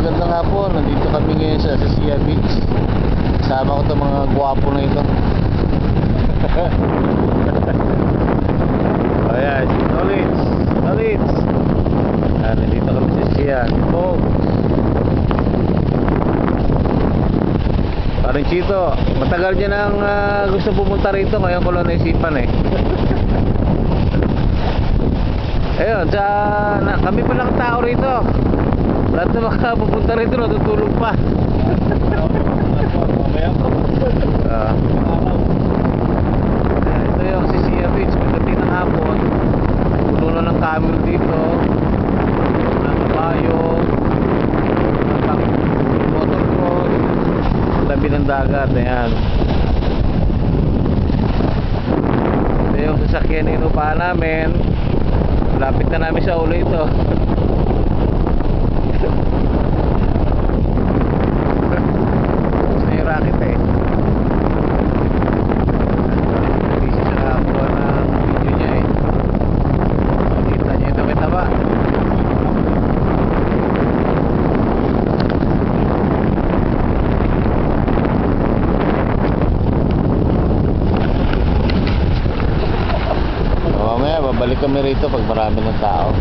magandang hapon. Nandito kami ngayon sa Sia Beach. Kasama ko itong mga gwapo na ito. Ayan, knowledge. Nandito kami sa Sia. Oh. Parang Chito, matagal niya nang gusto pumunta rito. Ngayon ko lang naisipan eh. Ayun, kami pa lang tao rito. Lahat na makapupunta rito, natutulog pa. Ito yung Sia Beach. Pagdating ng hapon, puno na ng camel dito, ng kabayo, ng motorboat, tabi ng dagat. Ayan. Ito yung sasakyan na inupahan namin. Lapit na namin sa ulo ito. Gusto yung racket eh. Busy sa nakakuha ng video niya eh. Makita niyo ito, kita ba? Mamaya babalik kami rito pag marami ng tao.